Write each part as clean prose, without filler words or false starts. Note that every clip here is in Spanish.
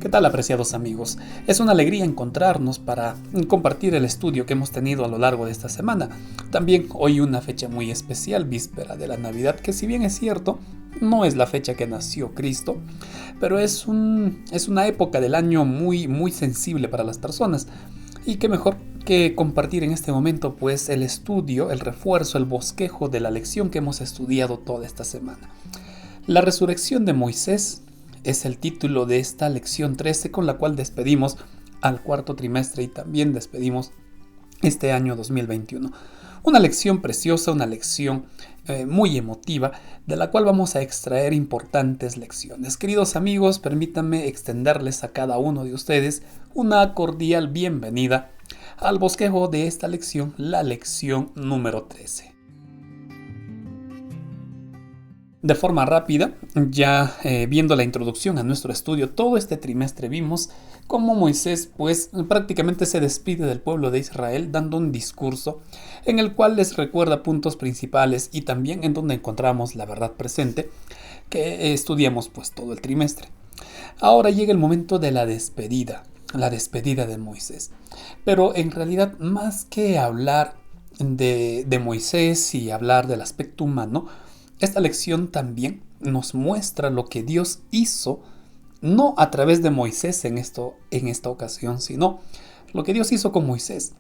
¿Qué tal, apreciados amigos? Es una alegría encontrarnos para compartir el estudio que hemos tenido a lo largo de esta semana. También hoy una fecha muy especial, víspera de la Navidad, que si bien es cierto, no es la fecha que nació Cristo, pero es una época del año muy sensible para las personas. Y qué mejor que compartir en este momento pues el estudio, el refuerzo, el bosquejo de la lección que hemos estudiado toda esta semana. La resurrección de Moisés es el título de esta lección 13 con la cual despedimos al cuarto trimestre y también despedimos este año 2021. Una lección preciosa, una lección muy emotiva, de la cual vamos a extraer importantes lecciones. Queridos amigos, permítanme extenderles a cada uno de ustedes una cordial bienvenida al bosquejo de esta lección, la lección número 13. De forma rápida, ya viendo la introducción a nuestro estudio, todo este trimestre vimos cómo Moisés pues prácticamente se despide del pueblo de Israel dando un discurso en el cual les recuerda puntos principales y también en donde encontramos la verdad presente que estudiamos pues todo el trimestre. Ahora llega el momento de la despedida de Moisés. Pero en realidad, más que hablar de Moisés y hablar del aspecto humano, esta lección también nos muestra lo que Dios hizo, no a través de Moisés en esta ocasión, sino lo que Dios hizo con Moisés.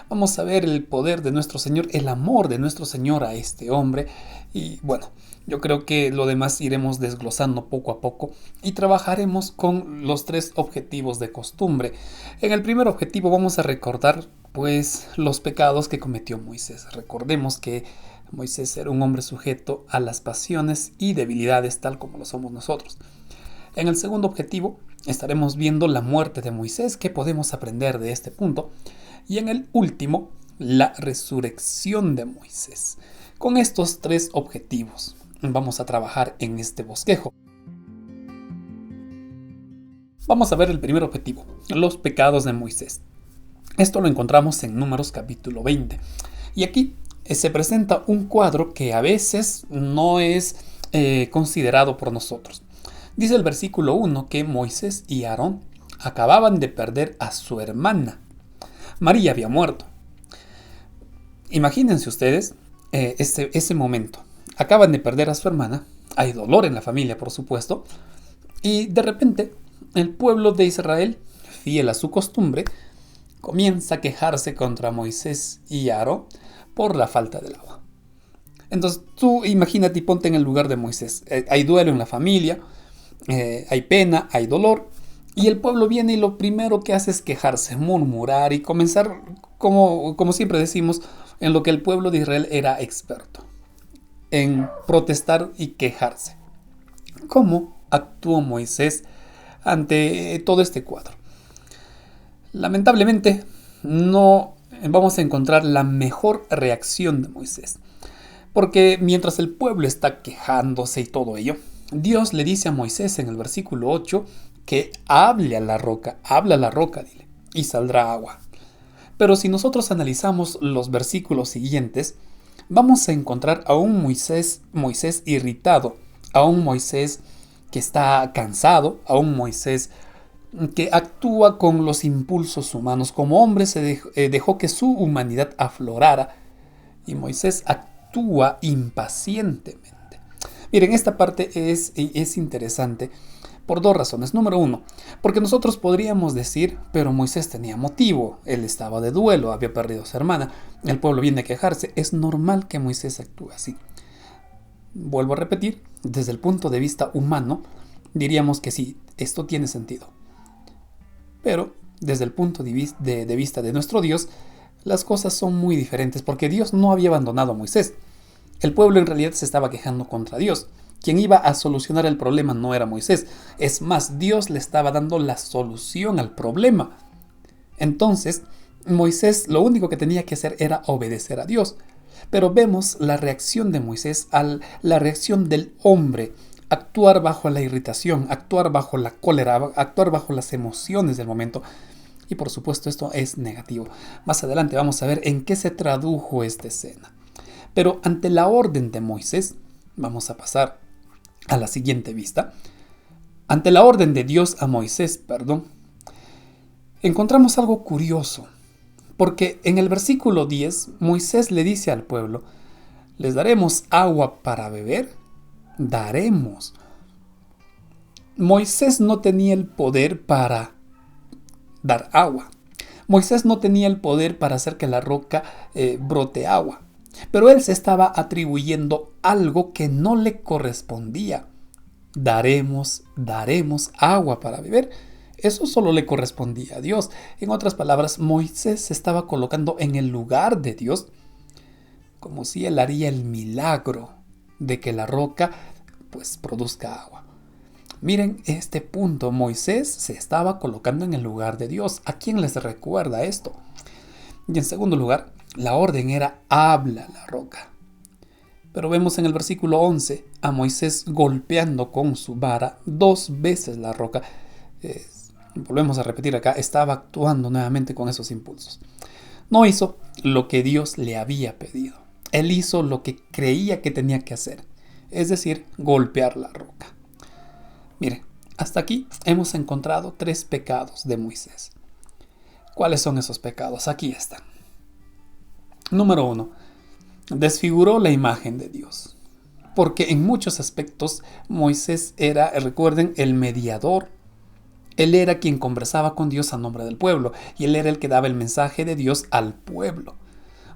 Vamos a ver el poder de nuestro Señor, el amor de nuestro Señor a este hombre. Y bueno, yo creo que lo demás iremos desglosando poco a poco y trabajaremos con los tres objetivos de costumbre. En el primer objetivo vamos a recordar pues los pecados que cometió Moisés. Recordemos que Moisés era un hombre sujeto a las pasiones y debilidades tal como lo somos nosotros. En el segundo objetivo estaremos viendo la muerte de Moisés, qué podemos aprender de este punto. Y en el último, la resurrección de Moisés. Con estos tres objetivos vamos a trabajar en este bosquejo. Vamos a ver el primer objetivo, los pecados de Moisés. Esto lo encontramos en Números capítulo 20. Y aquí se presenta un cuadro que a veces no es considerado por nosotros. Dice el versículo 1 que Moisés y Aarón acababan de perder a su hermana. María había muerto. Imagínense ustedes ese momento. Acaban de perder a su hermana. Hay dolor en la familia, por supuesto. Y de repente, el pueblo de Israel, fiel a su costumbre, comienza a quejarse contra Moisés y Aarón por la falta del agua. Entonces tú imagínate y ponte en el lugar de Moisés. Hay duelo en la familia, hay pena, hay dolor. Y el pueblo viene y lo primero que hace es quejarse, murmurar y comenzar, como siempre decimos, en lo que el pueblo de Israel era experto, en protestar y quejarse. ¿Cómo actuó Moisés ante todo este cuadro? Lamentablemente, no vamos a encontrar la mejor reacción de Moisés. Porque mientras el pueblo está quejándose y todo ello, Dios le dice a Moisés en el versículo 8 que hable a la roca, habla a la roca, dile, y saldrá agua. Pero si nosotros analizamos los versículos siguientes, vamos a encontrar a un Moisés irritado, a un Moisés que está cansado, a un Moisés que actúa con los impulsos humanos. Como hombre se dejó que su humanidad aflorara y Moisés actúa impacientemente. Miren, esta parte es interesante por dos razones. Número uno, porque nosotros podríamos decir, pero Moisés tenía motivo, él estaba de duelo, había perdido a su hermana, el pueblo viene a quejarse, es normal que Moisés actúe así. Vuelvo a repetir, desde el punto de vista humano, diríamos que sí, esto tiene sentido. Pero desde el punto de vista de nuestro Dios, las cosas son muy diferentes, porque Dios no había abandonado a Moisés. El pueblo en realidad se estaba quejando contra Dios. Quien iba a solucionar el problema no era Moisés. Es más, Dios le estaba dando la solución al problema. Entonces, Moisés lo único que tenía que hacer era obedecer a Dios. Pero vemos la reacción de Moisés la reacción del hombre. Actuar bajo la irritación, actuar bajo la cólera, actuar bajo las emociones del momento. Y por supuesto esto es negativo. Más adelante vamos a ver en qué se tradujo esta escena. Pero ante la orden de Moisés, vamos a pasar a la siguiente vista. Ante la orden de Dios a Moisés, encontramos algo curioso, porque en el versículo 10, Moisés le dice al pueblo: ¿les daremos agua para beber? Daremos. Moisés no tenía el poder para dar agua. Moisés no tenía el poder para hacer que la roca brote agua. Pero él se estaba atribuyendo algo que no le correspondía. Daremos agua para beber. Eso solo le correspondía a Dios. En otras palabras, Moisés se estaba colocando en el lugar de Dios, como si él haría el milagro de que la roca pues produzca agua. Miren este punto, Moisés se estaba colocando en el lugar de Dios. ¿A quién les recuerda esto? Y en segundo lugar, la orden era: habla la roca. Pero vemos en el versículo 11 a Moisés golpeando con su vara 2 veces la roca. Volvemos a repetir acá, estaba actuando nuevamente con esos impulsos. No hizo lo que Dios le había pedido. Él hizo lo que creía que tenía que hacer, es decir, golpear la roca. Miren, hasta aquí hemos encontrado 3 pecados de Moisés. ¿Cuáles son esos pecados? Aquí están. Número 1. Desfiguró la imagen de Dios. Porque en muchos aspectos Moisés era, recuerden, el mediador. Él era quien conversaba con Dios a nombre del pueblo, y él era el que daba el mensaje de Dios al pueblo.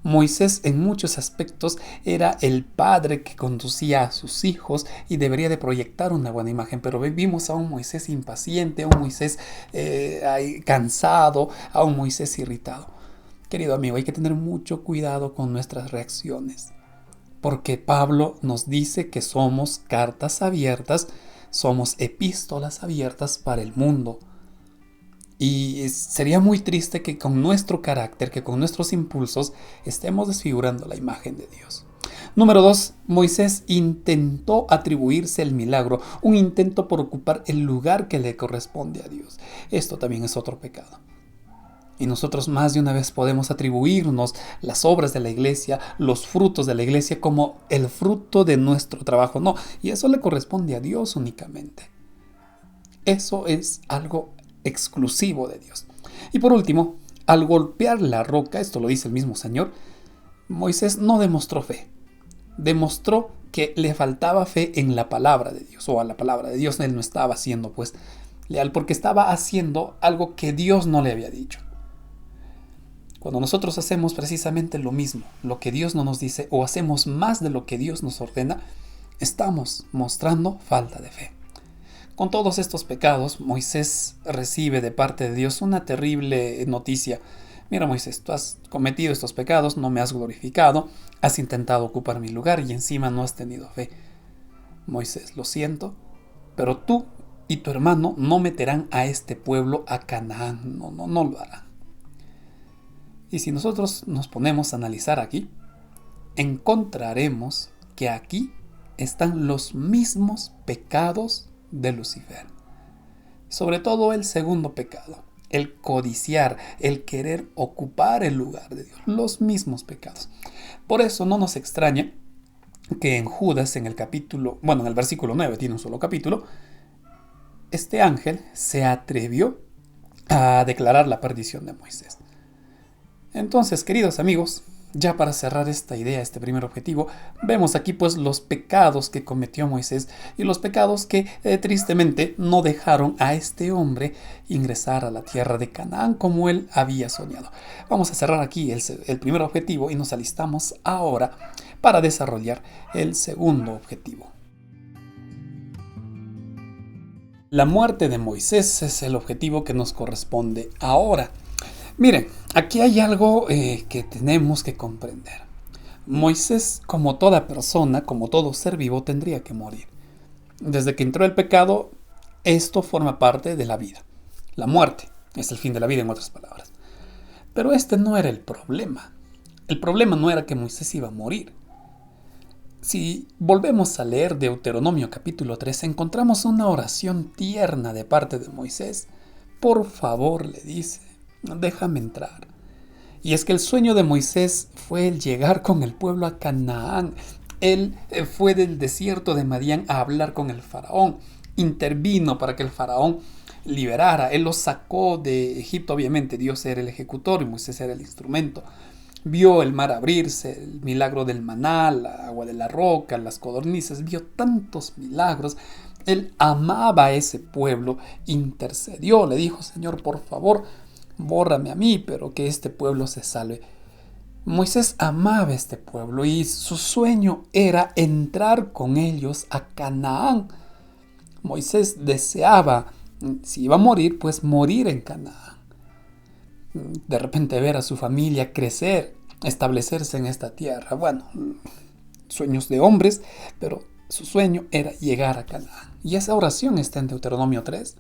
Moisés en muchos aspectos era el padre que conducía a sus hijos y debería de proyectar una buena imagen, pero vimos a un Moisés impaciente, a un Moisés cansado, a un Moisés irritado. Querido amigo, hay que tener mucho cuidado con nuestras reacciones, porque Pablo nos dice que somos cartas abiertas, somos epístolas abiertas para el mundo. Y sería muy triste que con nuestro carácter, que con nuestros impulsos, estemos desfigurando la imagen de Dios. Número 2. Moisés intentó atribuirse el milagro, un intento por ocupar el lugar que le corresponde a Dios. Esto también es otro pecado. Y nosotros más de una vez podemos atribuirnos las obras de la iglesia, los frutos de la iglesia como el fruto de nuestro trabajo. No, y eso le corresponde a Dios únicamente. Eso es algo exclusivo de Dios. Y por último, al golpear la roca, esto lo dice el mismo Señor, Moisés no demostró fe. Demostró que le faltaba fe en la palabra de Dios, o a la palabra de Dios. Él no estaba siendo pues leal, porque estaba haciendo algo que Dios no le había dicho. Cuando nosotros hacemos precisamente lo mismo, lo que Dios no nos dice, o hacemos más de lo que Dios nos ordena, estamos mostrando falta de fe. Con todos estos pecados, Moisés recibe de parte de Dios una terrible noticia. Mira, Moisés, tú has cometido estos pecados, no me has glorificado, has intentado ocupar mi lugar y encima no has tenido fe. Moisés, lo siento, pero tú y tu hermano no meterán a este pueblo a Canaán, no lo harán. Y si nosotros nos ponemos a analizar aquí, encontraremos que aquí están los mismos pecados de Lucifer. Sobre todo el segundo pecado, el codiciar, el querer ocupar el lugar de Dios, los mismos pecados. Por eso no nos extraña que en Judas, en el versículo 9, tiene un solo capítulo, este ángel se atrevió a declarar la perdición de Moisés. Entonces, queridos amigos, ya para cerrar esta idea, este primer objetivo, vemos aquí pues los pecados que cometió Moisés y los pecados que tristemente no dejaron a este hombre ingresar a la tierra de Canaán como él había soñado. Vamos a cerrar aquí el primer objetivo y nos alistamos ahora para desarrollar el segundo objetivo. La muerte de Moisés es el objetivo que nos corresponde ahora. Miren, aquí hay algo que tenemos que comprender. Moisés, como toda persona, como todo ser vivo, tendría que morir. Desde que entró el pecado, esto forma parte de la vida. La muerte es el fin de la vida, en otras palabras. Pero este no era el problema. El problema no era que Moisés iba a morir. Si volvemos a leer Deuteronomio capítulo 3, encontramos una oración tierna de parte de Moisés. Por favor, le dice, déjame entrar. Y es que el sueño de Moisés fue el llegar con el pueblo a Canaán. Él fue del desierto de Madián a hablar con el faraón. intervino para que el faraón liberara. Él los sacó de Egipto. Obviamente Dios era el ejecutor y Moisés era el instrumento. Vio el mar abrirse, el milagro del maná, la agua de la roca, las codornices, vio tantos milagros. Él amaba a ese pueblo, intercedió, le dijo: Señor, por favor, bórrame a mí, pero que este pueblo se salve. Moisés amaba a este pueblo y su sueño era entrar con ellos a Canaán. Moisés deseaba, si iba a morir, pues morir en Canaán. De repente ver a su familia crecer, establecerse en esta tierra. Bueno, sueños de hombres, pero su sueño era llegar a Canaán. Y esa oración está en Deuteronomio 3.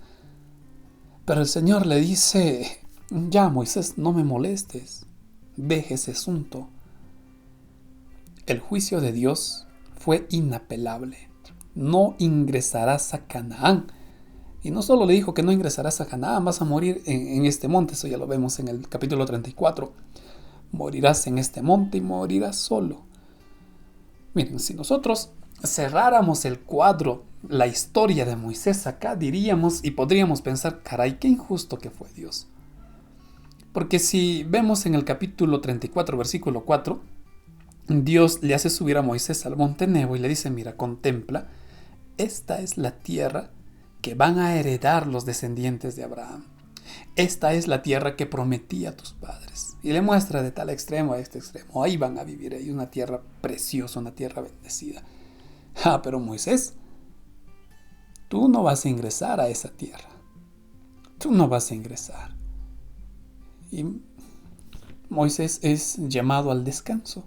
Pero el Señor le dice: ya, Moisés, no me molestes, deje ese asunto. El juicio de Dios fue inapelable. No ingresarás a Canaán. Y no solo le dijo que no ingresarás a Canaán, vas a morir en este monte. Eso ya lo vemos en el capítulo 34. Morirás en este monte y morirás solo. Miren, si nosotros cerráramos el cuadro, la historia de Moisés acá, diríamos y podríamos pensar: caray, qué injusto que fue Dios. Porque si vemos en el capítulo 34, versículo 4, Dios le hace subir a Moisés al monte Nebo y le dice: mira, contempla, esta es la tierra que van a heredar los descendientes de Abraham. Esta es la tierra que prometí a tus padres. Y le muestra de tal extremo a este extremo. Ahí van a vivir, ahí una tierra preciosa, una tierra bendecida. Pero Moisés, tú no vas a ingresar a esa tierra. Tú no vas a ingresar. Y Moisés es llamado al descanso.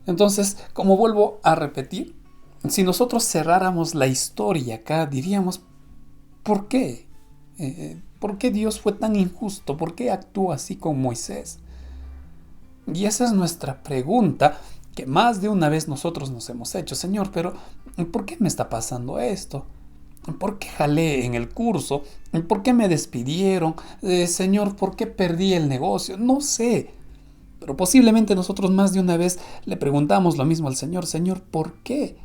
Entonces, como vuelvo a repetir, si nosotros cerráramos la historia acá, diríamos: ¿por qué? ¿Por qué Dios fue tan injusto? ¿Por qué actuó así con Moisés? Y esa es nuestra pregunta que más de una vez nosotros nos hemos hecho. Señor, pero ¿por qué me está pasando esto? ¿Por qué jalé en el curso? ¿Por qué me despidieron? Señor, ¿por qué perdí el negocio? No sé. Pero posiblemente nosotros más de una vez le preguntamos lo mismo al Señor: Señor, ¿por qué?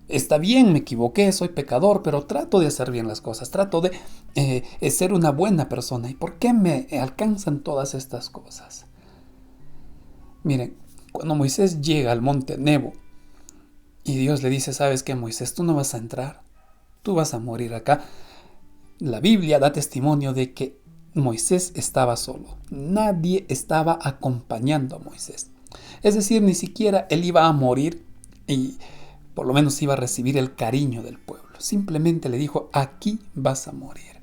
Está bien, me equivoqué, soy pecador, pero trato de hacer bien las cosas, trato de ser una buena persona. ¿Y por qué me alcanzan todas estas cosas? Miren, cuando Moisés llega al monte Nebo y Dios le dice: ¿sabes qué, Moisés? Tú no vas a entrar, tú vas a morir acá. La Biblia da testimonio de que Moisés estaba solo. Nadie estaba acompañando a Moisés. Es decir, ni siquiera él iba a morir y por lo menos iba a recibir el cariño del pueblo. Simplemente le dijo: aquí vas a morir.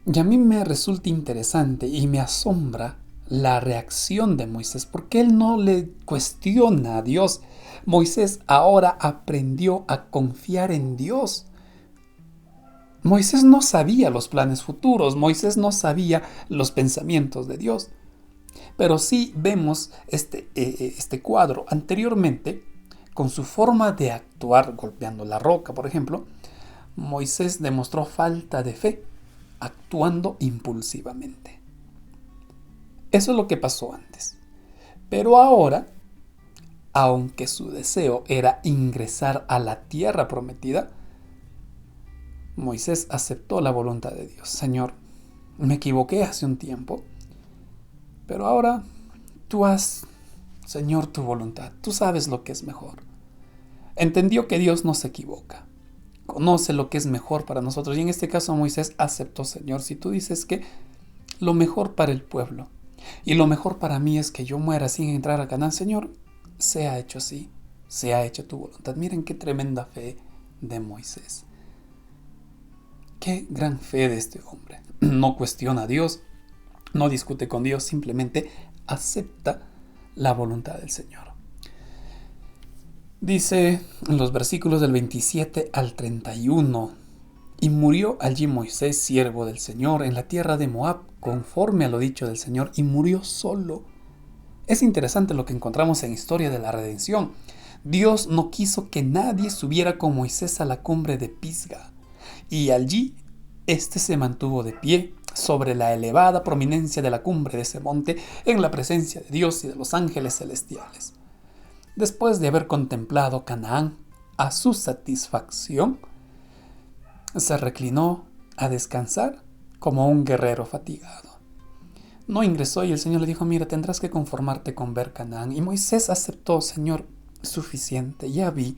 Y a mí me resulta interesante y me asombra la reacción de Moisés, porque él no le cuestiona a Dios. Moisés ahora aprendió a confiar en Dios. Moisés no sabía los planes futuros, Moisés no sabía los pensamientos de Dios. Pero sí vemos este cuadro. Anteriormente, con su forma de actuar, golpeando la roca, por ejemplo, Moisés demostró falta de fe, actuando impulsivamente. Eso es lo que pasó antes. Pero ahora, aunque su deseo era ingresar a la tierra prometida, Moisés aceptó la voluntad de Dios. Señor, me equivoqué hace un tiempo, pero ahora tú haz, Señor, tu voluntad. Tú sabes lo que es mejor. Entendió que Dios no se equivoca. Conoce lo que es mejor para nosotros. Y en este caso Moisés aceptó: Señor, si tú dices que lo mejor para el pueblo y lo mejor para mí es que yo muera sin entrar a Canaán, Señor, sea hecho así, sea hecha tu voluntad. Miren qué tremenda fe de Moisés. Qué gran fe de este hombre. No cuestiona a Dios, no discute con Dios, simplemente acepta la voluntad del Señor. Dice en los versículos del 27 al 31: y murió allí Moisés, siervo del Señor, en la tierra de Moab, conforme a lo dicho del Señor, y murió solo. Es interesante lo que encontramos en Historia de la Redención. Dios no quiso que nadie subiera con Moisés a la cumbre de Pisga, y allí éste se mantuvo de pie sobre la elevada prominencia de la cumbre de ese monte, en la presencia de Dios y de los ángeles celestiales. Después de haber contemplado Canaán, a su satisfacción, se reclinó a descansar como un guerrero fatigado. No ingresó y el Señor le dijo: mira, tendrás que conformarte con ver Canaán. Y Moisés aceptó: Señor, suficiente, ya vi,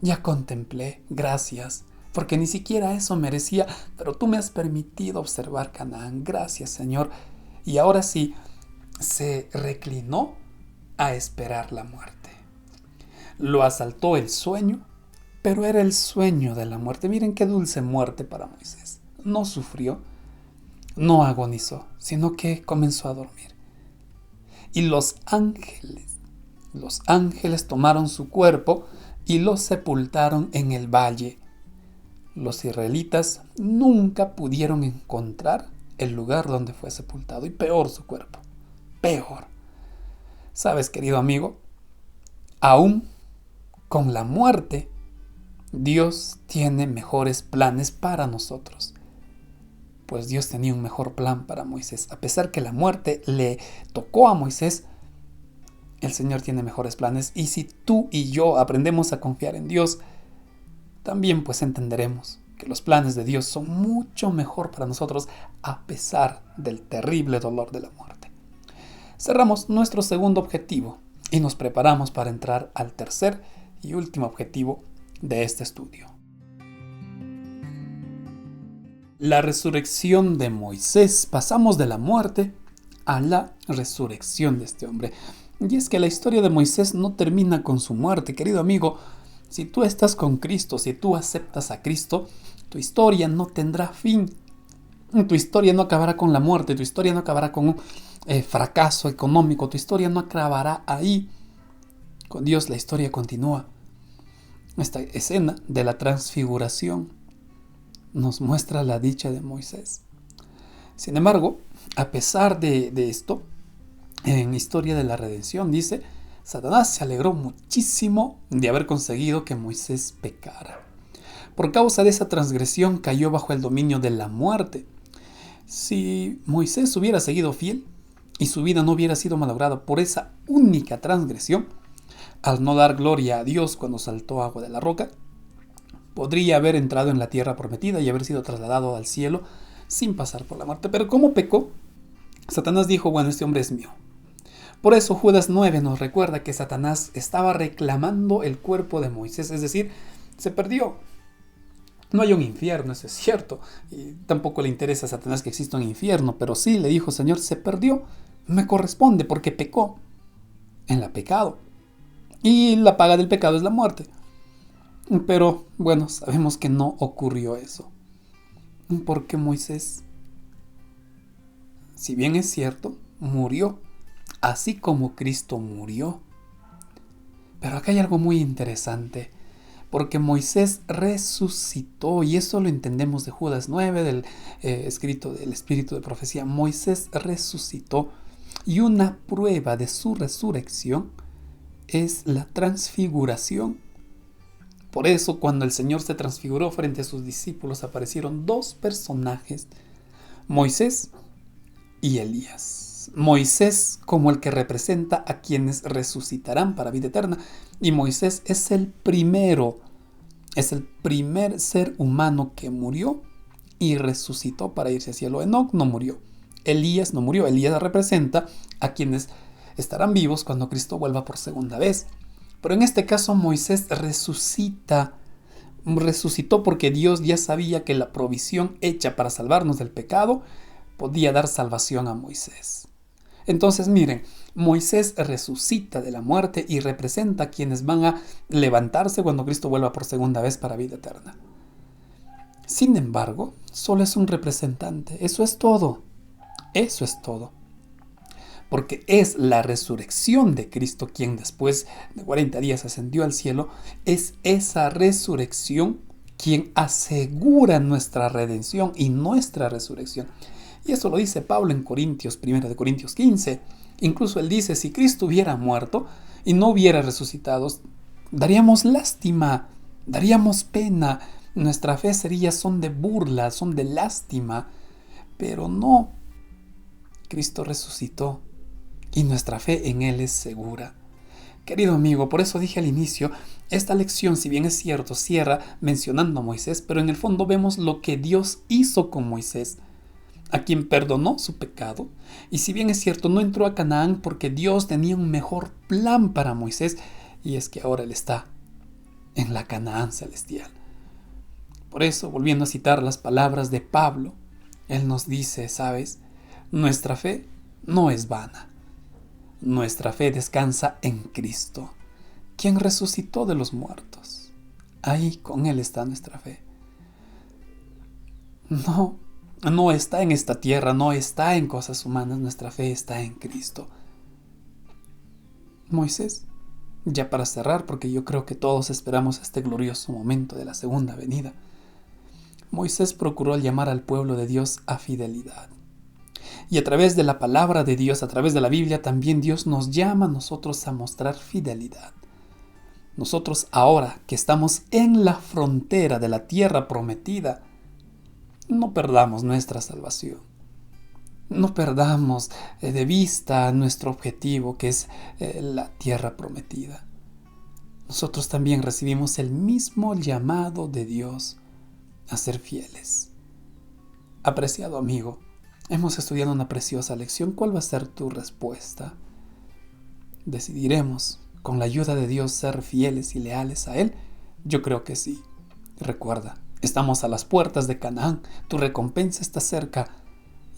ya contemplé, gracias, porque ni siquiera eso merecía, pero tú me has permitido observar Canaán, gracias, Señor. Y ahora sí, se reclinó a esperar la muerte. Lo asaltó el sueño, pero era el sueño de la muerte. Miren qué dulce muerte para Moisés. No sufrió, no agonizó, sino que comenzó a dormir. Y los ángeles tomaron su cuerpo y lo sepultaron en el valle. Los israelitas nunca pudieron encontrar el lugar donde fue sepultado, y peor su cuerpo, peor. ¿Sabes, querido amigo? Aún con la muerte, Dios tiene mejores planes para nosotros. Pues Dios tenía un mejor plan para Moisés. A pesar que la muerte le tocó a Moisés, el Señor tiene mejores planes. Y si tú y yo aprendemos a confiar en Dios, también pues entenderemos que los planes de Dios son mucho mejor para nosotros, a pesar del terrible dolor de la muerte. Cerramos nuestro segundo objetivo y nos preparamos para entrar al tercer y último objetivo de este estudio. La resurrección de Moisés. Pasamos de la muerte a la resurrección de este hombre. Y es que la historia de Moisés no termina con su muerte, querido amigo. Si tú estás con Cristo, si tú aceptas a Cristo, tu historia no tendrá fin. Tu historia no acabará con la muerte, tu historia no acabará con un fracaso económico, tu historia no acabará ahí. Con Dios la historia continúa. Esta escena de la transfiguración nos muestra la dicha de Moisés. Sin embargo, a pesar de esto, en Historia de la Redención dice: Satanás se alegró muchísimo de haber conseguido que Moisés pecara. Por causa de esa transgresión cayó bajo el dominio de la muerte. Si Moisés hubiera seguido fiel y su vida no hubiera sido malograda por esa única transgresión, al no dar gloria a Dios cuando saltó agua de la roca, podría haber entrado en la tierra prometida y haber sido trasladado al cielo sin pasar por la muerte. Pero como pecó, Satanás dijo: bueno, este hombre es mío. Por eso Judas 9 nos recuerda que Satanás estaba reclamando el cuerpo de Moisés, es decir, se perdió. No hay un infierno, eso es cierto, y tampoco le interesa a Satanás que exista un infierno, pero sí le dijo: Señor, se perdió, me corresponde porque pecó en la pecado, y la paga del pecado es la muerte. Pero bueno, sabemos que no ocurrió eso, porque Moisés, si bien es cierto, murió, así como Cristo murió. Pero acá hay algo muy interesante, porque Moisés resucitó, y eso lo entendemos de Judas 9, del escrito del Espíritu de Profecía. Moisés resucitó, y una prueba de su resurrección es la transfiguración. Por eso, cuando el Señor se transfiguró frente a sus discípulos, aparecieron dos personajes: Moisés y Elías. Moisés como el que representa a quienes resucitarán para vida eterna, y Moisés es el primer ser humano que murió y resucitó para irse al cielo. Enoc no murió, Elías no murió. Elías representa a quienes estarán vivos cuando Cristo vuelva por segunda vez. Pero en este caso Moisés resucitó porque Dios ya sabía que la provisión hecha para salvarnos del pecado podía dar salvación a Moisés. Entonces miren, Moisés resucita de la muerte y representa a quienes van a levantarse cuando Cristo vuelva por segunda vez para vida eterna. Sin embargo, solo es un representante. Eso es todo. Eso es todo. Porque es la resurrección de Cristo quien después de 40 días ascendió al cielo. Es esa resurrección quien asegura nuestra redención y nuestra resurrección. Y eso lo dice Pablo en Corintios, 1 Corintios 15. Incluso él dice: si Cristo hubiera muerto y no hubiera resucitado, daríamos lástima, daríamos pena. Nuestra fe sería son de burla, son de lástima. Pero no, Cristo resucitó y nuestra fe en Él es segura. Querido amigo, por eso dije al inicio Esta lección, si bien es cierto, cierra mencionando a Moisés, pero en el fondo vemos lo que Dios hizo con Moisés, a quien perdonó su pecado. Y si bien es cierto, no entró a Canaán porque Dios tenía un mejor plan para Moisés, y es que ahora él está en la Canaán celestial. Por eso, volviendo a citar las palabras de Pablo, él nos dice, ¿sabes? Nuestra fe no es vana. Nuestra fe descansa en Cristo, quien resucitó de los muertos. Ahí con Él está nuestra fe. No está en esta tierra, no está en cosas humanas, nuestra fe está en Cristo. Moisés, ya para cerrar, porque yo creo que todos esperamos este glorioso momento de la segunda venida, Moisés procuró llamar al pueblo de Dios a fidelidad. Y a través de la palabra de Dios, a través de la Biblia, también Dios nos llama a nosotros a mostrar fidelidad. Nosotros ahora que estamos en la frontera de la tierra prometida, no perdamos nuestra salvación. No perdamos de vista nuestro objetivo, que es la tierra prometida. Nosotros también recibimos el mismo llamado de Dios a ser fieles. Apreciado amigo, hemos estudiado una preciosa lección. ¿Cuál va a ser tu respuesta? ¿Decidiremos, con la ayuda de Dios, ser fieles y leales a Él? Yo creo que sí. Recuerda, estamos a las puertas de Canaán. Tu recompensa está cerca.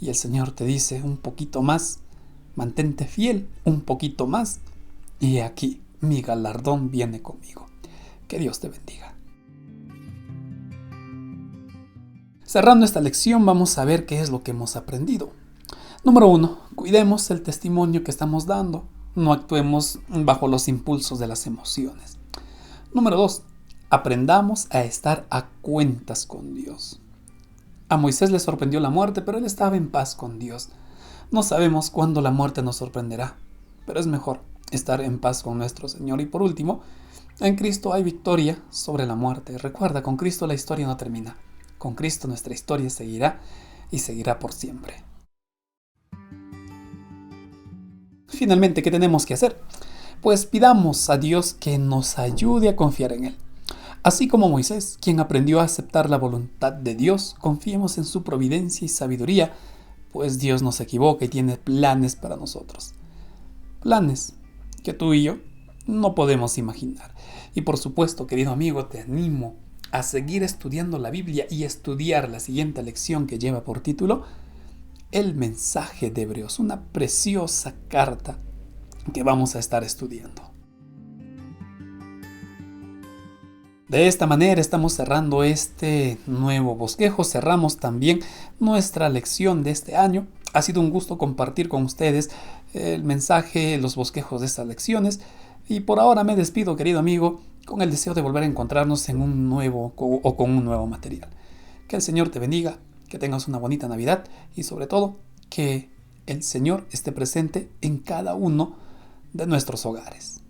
Y el Señor te dice un poquito más. Mantente fiel un poquito más. Y aquí mi galardón viene conmigo. Que Dios te bendiga. Cerrando esta lección, vamos a ver qué es lo que hemos aprendido. Número 1. Cuidemos el testimonio que estamos dando. No actuemos bajo los impulsos de las emociones. Número 2. Aprendamos a estar a cuentas con Dios. A Moisés le sorprendió la muerte, pero él estaba en paz con Dios. No sabemos cuándo la muerte nos sorprenderá, pero es mejor estar en paz con nuestro Señor. Y por último, en Cristo hay victoria sobre la muerte. Recuerda, con Cristo la historia no termina. Con Cristo nuestra historia seguirá y seguirá por siempre. Finalmente, ¿qué tenemos que hacer? Pues pidamos a Dios que nos ayude a confiar en Él. Así como Moisés, quien aprendió a aceptar la voluntad de Dios, confiemos en su providencia y sabiduría, pues Dios no se equivoca y tiene planes para nosotros. Planes que tú y yo no podemos imaginar. Y por supuesto, querido amigo, te animo a seguir estudiando la Biblia y estudiar la siguiente lección que lleva por título El mensaje de Hebreos, una preciosa carta que vamos a estar estudiando. De esta manera estamos cerrando este nuevo bosquejo, cerramos también nuestra lección de este año. Ha sido un gusto compartir con ustedes el mensaje, los bosquejos de estas lecciones. Y por ahora me despido, querido amigo, con el deseo de volver a encontrarnos en un nuevo o con un nuevo material. Que el Señor te bendiga, que tengas una bonita Navidad y sobre todo que el Señor esté presente en cada uno de nuestros hogares.